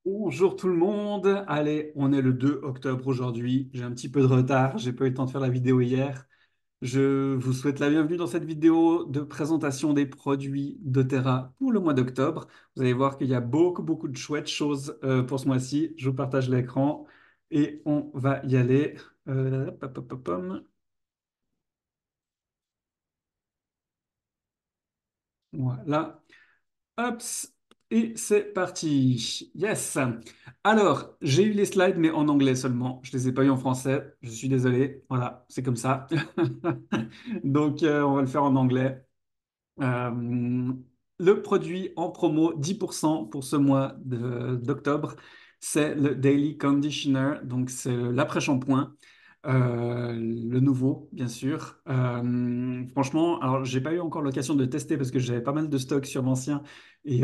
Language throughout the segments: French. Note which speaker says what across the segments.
Speaker 1: Bonjour tout le monde. Allez, on est le 2 octobre aujourd'hui. J'ai un petit peu de retard. J'ai pas eu le temps de faire la vidéo hier. Je vous souhaite la bienvenue dans cette vidéo de présentation des produits doTERRA pour le mois d'octobre. Vous allez voir qu'il y a beaucoup de chouettes choses pour ce mois-ci. Je vous partage l'écran et on va y aller. Pop, pop, pop, pom. Voilà. Hop, et c'est parti. Yes. Alors, j'ai eu les slides, mais en anglais seulement. Je les ai pas eu en français. Je suis désolé. Voilà, c'est comme ça. Donc, on va le faire en anglais. Euh, le produit en promo 10% pour ce mois d'octobre, c'est le Daily Conditioner, donc c'est l'après-shampoing, le nouveau, bien sûr. Franchement, alors j'ai pas eu encore l'occasion de le tester parce que j'avais pas mal de stock sur l'ancien et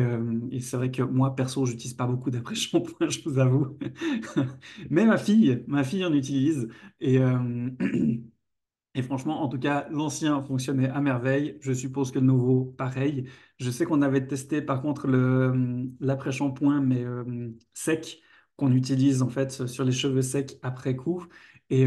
Speaker 1: c'est vrai que moi, perso, j'utilise pas beaucoup d'après-shampoing, je vous avoue. Mais ma fille en utilise et Et franchement, en tout cas, l'ancien fonctionnait à merveille. Je suppose que le nouveau, pareil. Je sais qu'on avait testé par contre l'après-shampoing, mais sec, qu'on utilise en fait sur les cheveux secs après coup, et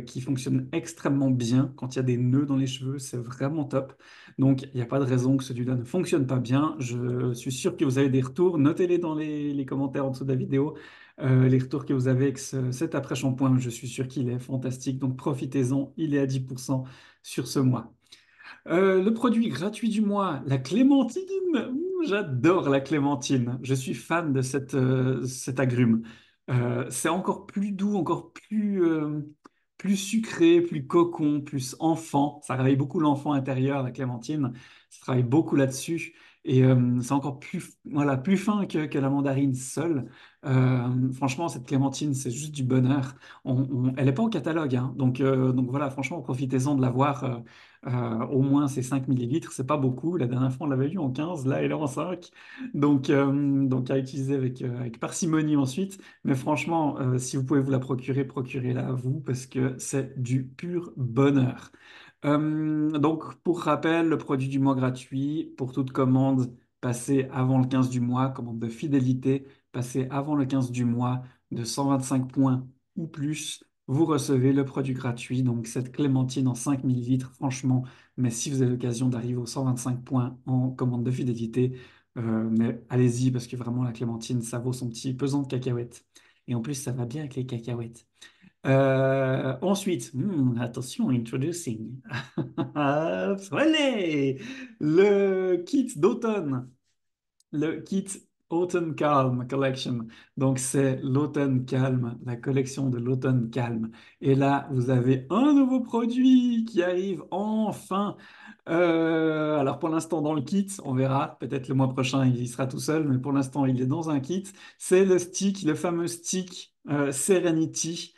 Speaker 1: qui fonctionne extrêmement bien quand il y a des nœuds dans les cheveux. C'est vraiment top. Donc, il n'y a pas de raison que celui-là ne fonctionne pas bien. Je suis sûr que vous avez des retours. Notez-les dans les commentaires en dessous de la vidéo. Les retours que vous avez avec cet après-shampoing, je suis sûr qu'il est fantastique. Donc profitez-en, il est à 10% sur ce mois. Le produit gratuit du mois, la clémentine. J'adore la clémentine. Je suis fan de cet agrume. C'est encore plus doux, encore plus sucré, plus cocon, plus enfant. Ça réveille beaucoup l'enfant intérieur, la clémentine. Ça travaille beaucoup là-dessus. Et c'est encore plus, voilà, plus fin que la mandarine seule. Franchement, cette clémentine, c'est juste du bonheur. Elle n'est pas au catalogue, hein. Donc voilà, franchement, profitez-en de l'avoir. Au moins, c'est 5 millilitres, c'est pas beaucoup. La dernière fois, on l'avait eu en 15, là, elle est en 5. Donc à utiliser avec parcimonie ensuite. Mais franchement, si vous pouvez vous la procurer, procurez-la à vous parce que c'est du pur bonheur. Donc, pour rappel, le produit du mois gratuit, pour toute commande passée avant le 15 du mois, commande de fidélité, passée avant le 15 du mois de 125 points ou plus, vous recevez le produit gratuit, donc cette clémentine en 5 millilitres, franchement, mais si vous avez l'occasion d'arriver aux 125 points en commande de fidélité, mais allez-y parce que vraiment la clémentine, ça vaut son petit pesant de cacahuètes. Et en plus, ça va bien avec les cacahuètes. Ensuite, attention, introducing. Allez, le kit d'automne. Le kit Autumn Calm Collection. Donc, c'est l'automne calme, la collection de l'automne calme. Et là, vous avez un nouveau produit qui arrive enfin. Alors, pour l'instant, dans le kit, on verra. Peut-être le mois prochain, il y sera tout seul, mais pour l'instant, il est dans un kit. C'est le stick, le fameux stick Serenity.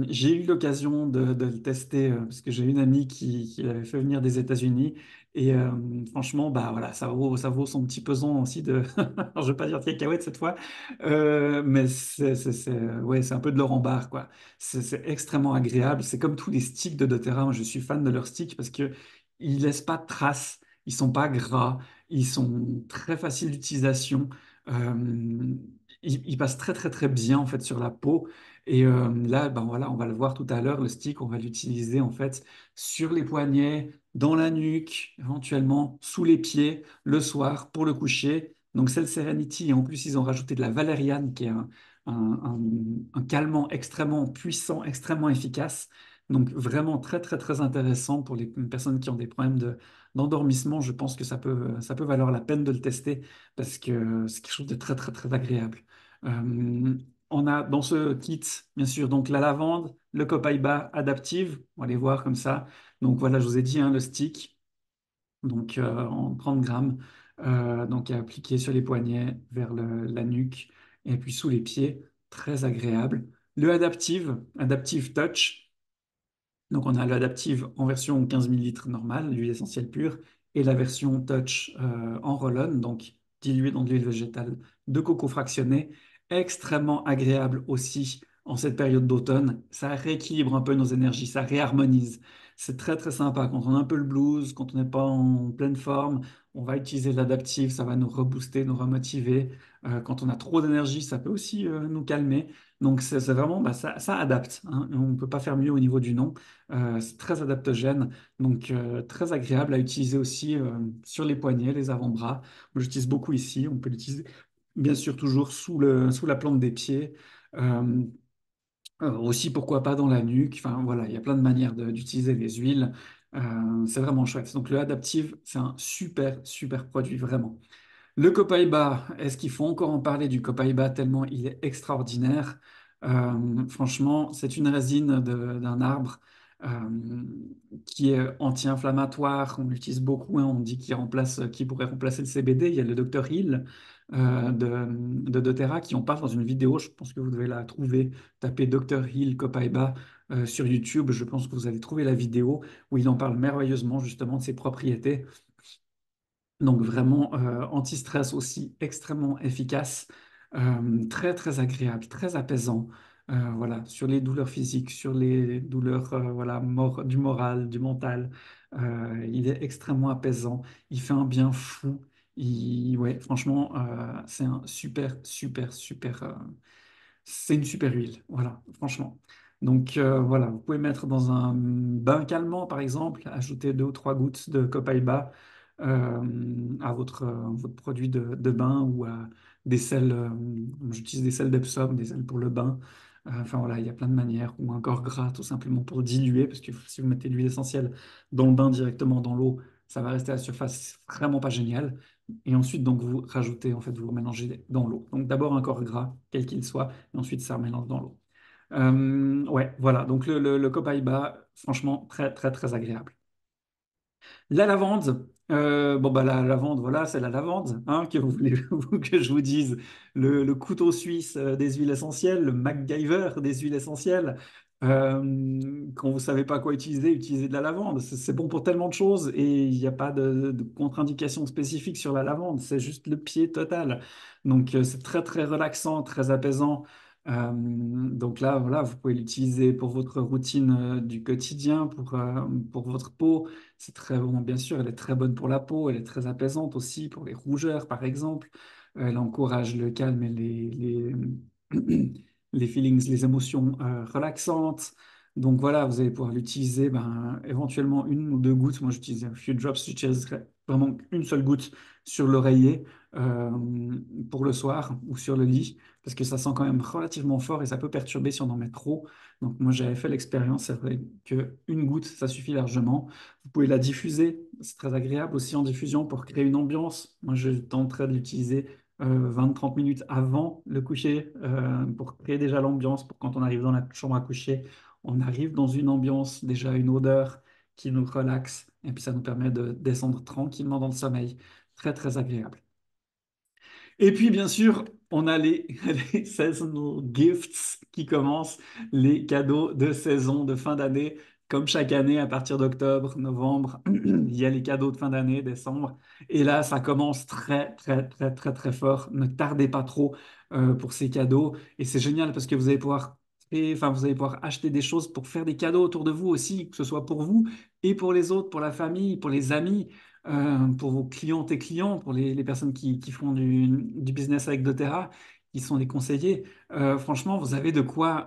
Speaker 1: J'ai eu l'occasion de le tester parce que j'ai une amie qui l'avait fait venir des États-Unis. Et franchement, bah voilà, ça vaut son petit pesant aussi de. Alors, je vais pas dire de cacahuètes cette fois, mais ouais, c'est un peu de l'or en barre, quoi. C'est extrêmement agréable. C'est comme tous les sticks de doTERRA. Moi, je suis fan de leurs sticks parce que ils laissent pas de traces, ils sont pas gras, ils sont très faciles d'utilisation. Euh, ils passent très bien en fait sur la peau. Et là, ben voilà, on va le voir tout à l'heure. Le stick, on va l'utiliser en fait sur les poignets dans la nuque, éventuellement sous les pieds, le soir pour le coucher. Donc c'est le Serenity. Et en plus, ils ont rajouté de la valériane, qui est un calmant extrêmement puissant, extrêmement efficace. Donc vraiment très intéressant pour les personnes qui ont des problèmes d'endormissement. Je pense que ça peut valoir la peine de le tester parce que c'est quelque chose de très agréable. Euh, on a dans ce kit, bien sûr, donc la lavande, le copaiba adaptive. On va les voir comme ça. Donc voilà, je vous ai dit, hein, le stick, donc en 30 grammes, donc à appliquer sur les poignets, vers la nuque et puis sous les pieds, très agréable. Le Adaptive Touch, donc on a l'Adaptive en version 15 millilitres normale, l'huile essentielle pure, et la version Touch en roll-on, donc diluée dans de l'huile végétale de coco fractionnée, extrêmement agréable aussi en cette période d'automne. Ça rééquilibre un peu nos énergies, ça réharmonise. C'est très très sympa. Quand on a un peu le blues, quand on n'est pas en pleine forme, on va utiliser l'adaptive, ça va nous rebooster, nous remotiver. Quand on a trop d'énergie, ça peut aussi nous calmer. Donc c'est vraiment, bah, ça adapte, hein. On ne peut pas faire mieux au niveau du nom. C'est très adaptogène, donc très agréable à utiliser aussi sur les poignets, les avant-bras. Moi, j'utilise beaucoup ici. On peut l'utiliser bien sûr toujours sous la plante des pieds. Euh, Aussi, pourquoi pas dans la nuque. Enfin, voilà, il y a plein de manières d'utiliser les huiles. C'est vraiment chouette. Donc, le Adaptive, c'est un super, super produit, vraiment. Le Copaiba, est-ce qu'il faut encore en parler du Copaiba tellement il est extraordinaire? Franchement, c'est une résine d'un arbre euh, qui est anti-inflammatoire. On l'utilise beaucoup, hein. On dit qu'il pourrait remplacer le CBD. Il y a le Dr Hill de doTERRA qui en parle dans une vidéo. Je pense que vous devez la trouver. Tapez Dr Hill Copaiba sur YouTube. Je pense que vous allez trouver la vidéo où il en parle merveilleusement justement de ses propriétés. Donc vraiment anti-stress aussi extrêmement efficace, très très agréable, très apaisant. Voilà, sur les douleurs physiques, sur les douleurs voilà, du moral, du mental. Il est extrêmement apaisant, il fait un bien fou. Ouais, franchement, c'est un super, super, super. C'est une super huile, voilà, franchement. Donc voilà, vous pouvez mettre dans un bain calmant, par exemple, ajouter 2 ou 3 gouttes de copaiba à votre produit de bain ou à des sels. J'utilise des sels d'Epsom, des sels pour le bain. Enfin voilà, il y a plein de manières. Ou un corps gras, tout simplement pour diluer, parce que si vous mettez de l'huile essentielle dans le bain directement dans l'eau, ça va rester à la surface, c'est vraiment pas génial. Et ensuite, donc, vous rajoutez, en fait, vous mélangez dans l'eau. Donc, d'abord un corps gras, quel qu'il soit, et ensuite, ça mélange dans l'eau. Ouais, voilà. Donc, le Copaiba, franchement, très, très, très agréable. La lavande, bon bah la lavande, voilà, c'est la lavande, hein, que vous voulez que je vous dise. Le couteau suisse des huiles essentielles, le MacGyver des huiles essentielles. Quand vous savez pas quoi utiliser, utilisez de la lavande. C'est bon pour tellement de choses et il n'y a pas de contre-indication spécifique sur la lavande. C'est juste le pied total. Donc c'est très très relaxant, très apaisant. Donc là, voilà, vous pouvez l'utiliser pour votre routine du quotidien, pour votre peau. C'est très bon, bien sûr, elle est très bonne pour la peau, elle est très apaisante aussi pour les rougeurs, par exemple. Elle encourage le calme et les feelings, les émotions relaxantes. Donc voilà, vous allez pouvoir l'utiliser ben, éventuellement 1 ou 2 gouttes. Moi, j'utilise un few drops, j'utiliserai vraiment une seule goutte sur l'oreiller euh, pour le soir ou sur le lit, parce que ça sent quand même relativement fort et ça peut perturber si on en met trop. Donc moi, j'avais fait l'expérience, c'est vrai qu'une goutte, ça suffit largement. Vous pouvez la diffuser, c'est très agréable aussi en diffusion pour créer une ambiance. Moi, je tenterai de l'utiliser 20-30 minutes avant le coucher pour créer déjà l'ambiance, pour quand on arrive dans la chambre à coucher, on arrive dans une ambiance, déjà une odeur qui nous relaxe et puis ça nous permet de descendre tranquillement dans le sommeil. Très, très agréable. Et puis, bien sûr, on a les seasonal gifts qui commencent, les cadeaux de saison, de fin d'année. Comme chaque année, à partir d'octobre, novembre, il y a les cadeaux de fin d'année, décembre. Et là, ça commence très, très, très, très, très fort. Ne tardez pas trop pour ces cadeaux. Et c'est génial parce que vous allez pouvoir enfin, vous allez pouvoir acheter des choses pour faire des cadeaux autour de vous aussi, que ce soit pour vous et pour les autres, pour la famille, pour les amis pour vos clientes et clients, pour les personnes qui font du business avec doTERRA, qui sont des conseillers. Franchement, vous avez de quoi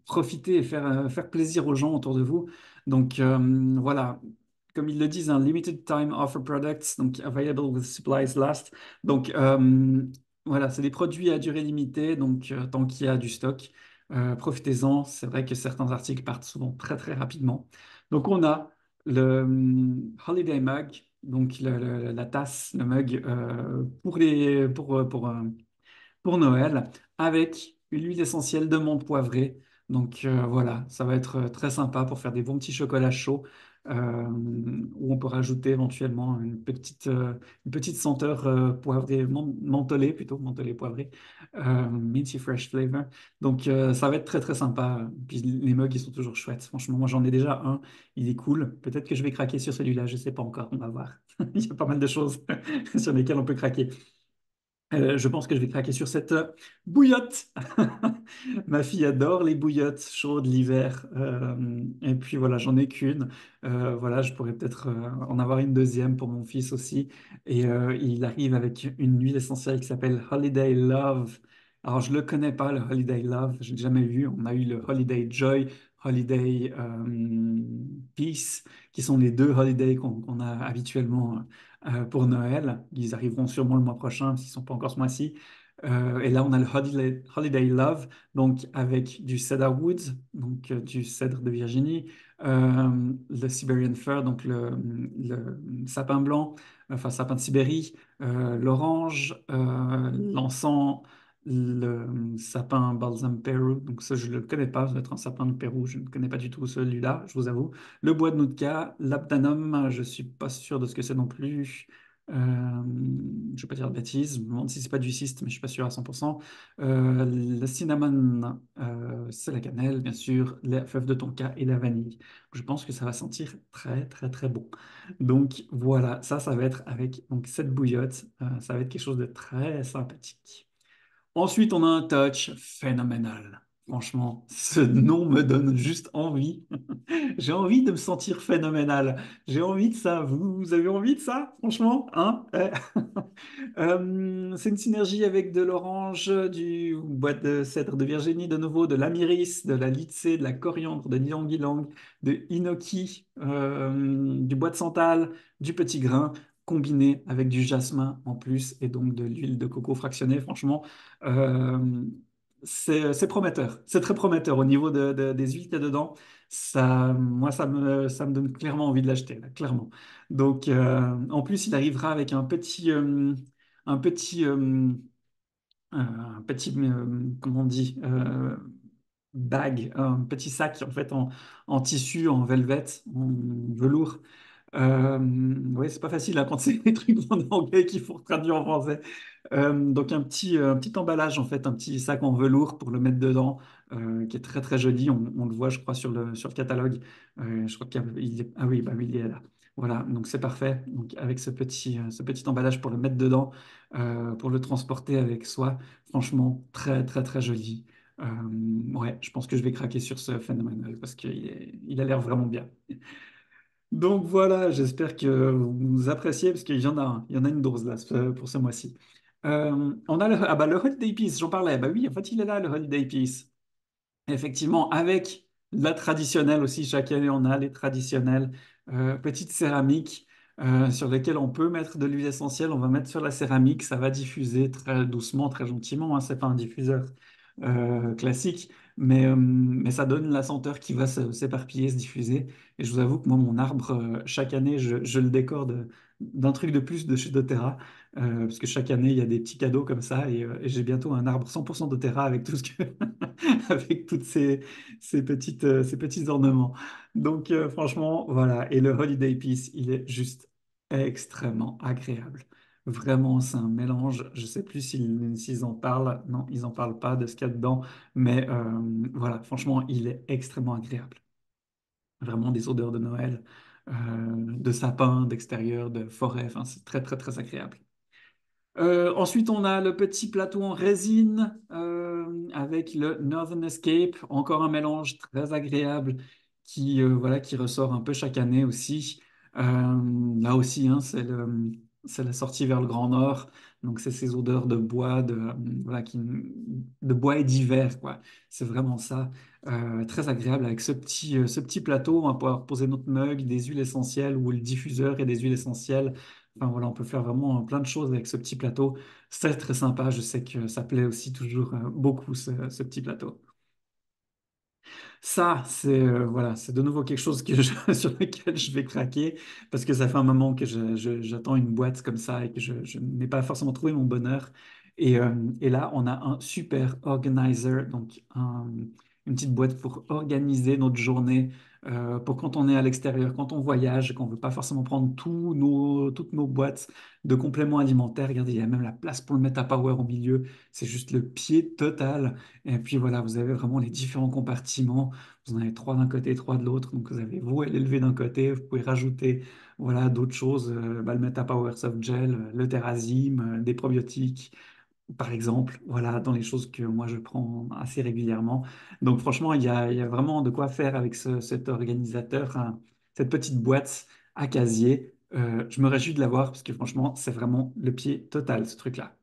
Speaker 1: profiter et faire plaisir aux gens autour de vous. Donc voilà, comme ils le disent, un limited time offer products, donc available with supplies last. Donc voilà, c'est des produits à durée limitée, donc tant qu'il y a du stock. Profitez-en, c'est vrai que certains articles partent souvent très très rapidement. Donc on a le Holiday Mug, donc la tasse, le mug pour Noël, avec une huile essentielle de menthe poivrée. Donc voilà, ça va être très sympa pour faire des bons petits chocolats chauds, où on peut rajouter éventuellement une petite senteur poivrée, mentholée plutôt, mentholée poivrée, minty fresh flavor. Donc ça va être très très sympa. Puis les mugs, ils sont toujours chouettes. Franchement, moi j'en ai déjà un, il est cool. Peut-être que je vais craquer sur celui-là, je sais pas encore, on va voir. Il y a pas mal de choses sur lesquelles on peut craquer. Je pense que je vais craquer sur cette bouillotte. Ma fille adore les bouillottes chaudes l'hiver. Et puis voilà, j'en ai qu'une. Voilà, je pourrais peut-être en avoir une deuxième pour mon fils aussi. Et il arrive avec une huile essentielle qui s'appelle Holiday Love. Alors, je ne le connais pas, le Holiday Love. Je l'ai jamais vu. On a eu le Holiday Joy, Holiday Peace, qui sont les deux holidays qu'on a habituellement pour Noël. Ils arriveront sûrement le mois prochain s'ils ne sont pas encore ce mois-ci. Et là, on a le Holiday Love, donc avec du Cedar Woods, donc du cèdre de Virginie, le Siberian Fir, donc le sapin blanc, enfin sapin de Sibérie, l'orange, l'encens, le sapin balsam Peru, donc ça je ne le connais pas, ça doit être un sapin de Pérou, je ne connais pas du tout celui-là, je vous avoue. Le bois de Nootka, l'Abdanum, je suis pas sûr de ce que c'est non plus. Je ne vais pas dire de bêtises, je me demande si c'est pas du cyste, mais je suis pas sûr à 100%. Le cinnamon, c'est la cannelle, bien sûr, les fèves de tonka et la vanille. Je pense que ça va sentir très très très bon. Donc voilà, ça va être avec donc, cette bouillotte, ça va être quelque chose de très sympathique. Ensuite, on a un touch phénoménal. Franchement, ce nom me donne juste envie. J'ai envie de me sentir phénoménal. J'ai envie de ça. Vous avez envie de ça, franchement, hein? C'est une synergie avec de l'orange, du bois de cèdre de Virginie, de nouveau, de l'amiris, de la lycée, de la coriandre, de l'ylang-ylang, de hinoki, du bois de santal, du petit grain, combiné avec du jasmin en plus et donc de l'huile de coco fractionnée. Franchement, euh, c'est prometteur. C'est très prometteur au niveau des huiles qu'il y a dedans. Ça, moi, ça me donne clairement envie de l'acheter, là, clairement. Donc, en plus, il arrivera avec un petit, comment on dit, bag, un petit sac en fait en tissu, en velvet, en velours. Oui, c'est pas facile hein, quand c'est des trucs en anglais qu'il faut traduire en français. Donc un petit emballage en fait, un petit sac en velours pour le mettre dedans, qui est très très joli. On le voit, je crois, sur le catalogue. Je crois qu'il est, ah oui, bah oui, il est là. Voilà, donc c'est parfait. Donc avec ce petit emballage pour le mettre dedans, pour le transporter avec soi, franchement très très très joli. Ouais, je pense que je vais craquer sur ce phénoménal parce il a l'air vraiment bien. Donc voilà, j'espère que vous appréciez parce qu'il y en a, il y en a une dose là pour ce mois-ci. On a ah bah, le Holiday Peace, j'en parlais. Bah oui, en fait, il est là, le Holiday Peace. Effectivement, avec la traditionnelle aussi, chaque année on a les traditionnelles petites céramiques sur lesquelles on peut mettre de l'huile essentielle. On va mettre sur la céramique, ça va diffuser très doucement, très gentiment. Hein, c'est pas un diffuseur classique, mais ça donne la senteur qui va s'éparpiller, se diffuser. Et je vous avoue que moi, mon arbre, chaque année, je le décore d'un truc de plus de chez doTERRA, parce que chaque année, il y a des petits cadeaux comme ça, et j'ai bientôt un arbre 100% doTERRA avec tout ce que avec toutes ces petits ornements. Donc, franchement, voilà. Et le Holiday Peace, il est juste extrêmement agréable. Vraiment, c'est un mélange. Je ne sais plus s'ils en parlent. Non, ils n'en parlent pas de ce qu'il y a dedans. Mais voilà, franchement, il est extrêmement agréable. Vraiment des odeurs de Noël, de sapin, d'extérieur, de forêt. Enfin, c'est très, très, très agréable. Ensuite, on a le petit plateau en résine avec le Northern Escape, encore un mélange très agréable voilà, qui ressort un peu chaque année aussi. Là aussi, hein, c'est la sortie vers le Grand Nord, donc c'est ces odeurs de bois, voilà, de bois et d'hiver, quoi. C'est vraiment ça, très agréable avec ce petit plateau. On va pouvoir poser notre mug, des huiles essentielles ou le diffuseur et des huiles essentielles. Enfin voilà, on peut faire vraiment plein de choses avec ce petit plateau. C'est très sympa. Je sais que ça plaît aussi toujours beaucoup ce petit plateau. Ça, voilà, c'est de nouveau quelque chose sur lequel je vais craquer parce que ça fait un moment que j'attends une boîte comme ça et que je n'ai pas forcément trouvé mon bonheur. Et là, on a un super organizer, donc une petite boîte pour organiser notre journée, pour quand on est à l'extérieur, quand on voyage, et qu'on ne veut pas forcément prendre toutes nos boîtes de compléments alimentaires. Regardez, il y a même la place pour le mettre à power au milieu. C'est juste le pied total. Et puis voilà, vous avez vraiment les différents compartiments. Vous en avez trois d'un côté, trois de l'autre. Donc vous avez vous et l'élevé d'un côté. Vous pouvez rajouter voilà, d'autres choses, bah, le Meta Power Soft Gel, le Terrazine, des probiotiques. par exemple, voilà, dans les choses que moi je prends assez régulièrement. Donc franchement, il y a vraiment de quoi faire avec cet organisateur, hein, cette petite boîte à casier. Je me réjouis de l'avoir parce que franchement, c'est vraiment le pied total, ce truc-là.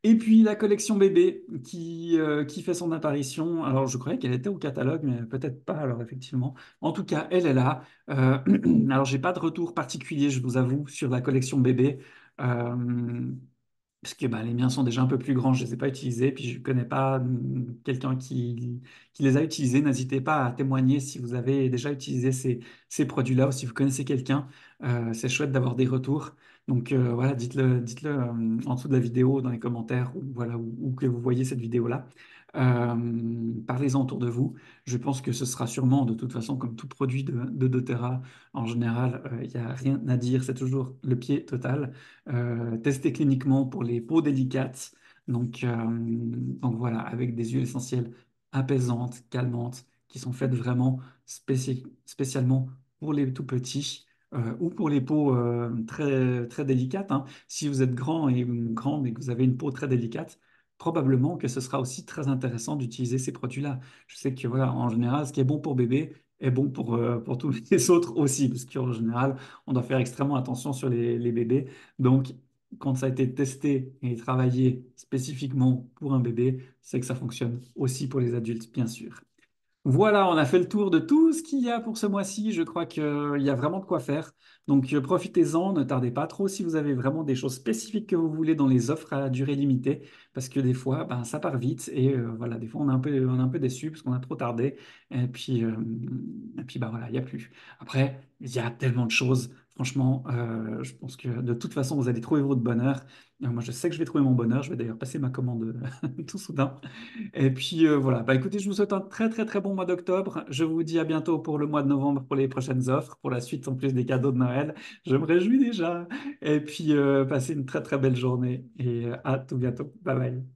Speaker 1: Et puis la collection bébé qui fait son apparition. Alors je croyais qu'elle était au catalogue, mais peut-être pas. Alors effectivement, en tout cas, elle est là. Euh, alors j'ai pas de retour particulier, je vous avoue, sur la collection bébé. Euh, Parce que bah, les miens sont déjà un peu plus grands, je ne les ai pas utilisés, puis je ne connais pas quelqu'un qui les a utilisés. N'hésitez pas à témoigner si vous avez déjà utilisé ces produits-là ou si vous connaissez quelqu'un. C'est chouette d'avoir des retours. Donc voilà, dites-le en dessous de la vidéo, dans les commentaires, ou, voilà, ou que vous voyez cette vidéo-là. Parlez-en autour de vous. Je pense que ce sera sûrement, de toute façon, comme tout produit de doTERRA, en général, il n'y a rien à dire, c'est toujours le pied total testé cliniquement pour les peaux délicates. Donc voilà, avec des huiles essentielles apaisantes, calmantes, qui sont faites vraiment spécialement pour les tout petits ou pour les peaux très, très délicates, hein. Si vous êtes grand et que vous avez une peau très délicate, probablement que ce sera aussi très intéressant d'utiliser ces produits-là. Je sais que voilà, en général, ce qui est bon pour bébé est bon pour tous les autres aussi, parce qu'en général, on doit faire extrêmement attention sur les bébés. Donc, quand ça a été testé et travaillé spécifiquement pour un bébé, c'est que ça fonctionne aussi pour les adultes, bien sûr. Voilà, on a fait le tour de tout ce qu'il y a pour ce mois-ci. Je crois qu'il y a vraiment de quoi faire. Donc profitez-en, ne tardez pas trop si vous avez vraiment des choses spécifiques que vous voulez dans les offres à durée limitée, parce que des fois, ben, ça part vite et voilà, des fois on est un peu déçu parce qu'on a trop tardé. Et puis bah, voilà, il n'y a plus. Après, il y a tellement de choses. Franchement, je pense que de toute façon, vous allez trouver votre bonheur. Moi, je sais que je vais trouver mon bonheur. Je vais d'ailleurs passer ma commande tout soudain. Et puis voilà, bah écoutez, je vous souhaite un très très très bon mois d'octobre. Je vous dis à bientôt pour le mois de novembre pour les prochaines offres, pour la suite en plus des cadeaux de Noël. Je me réjouis déjà. Et puis passez une très très belle journée et à tout bientôt. Bye bye.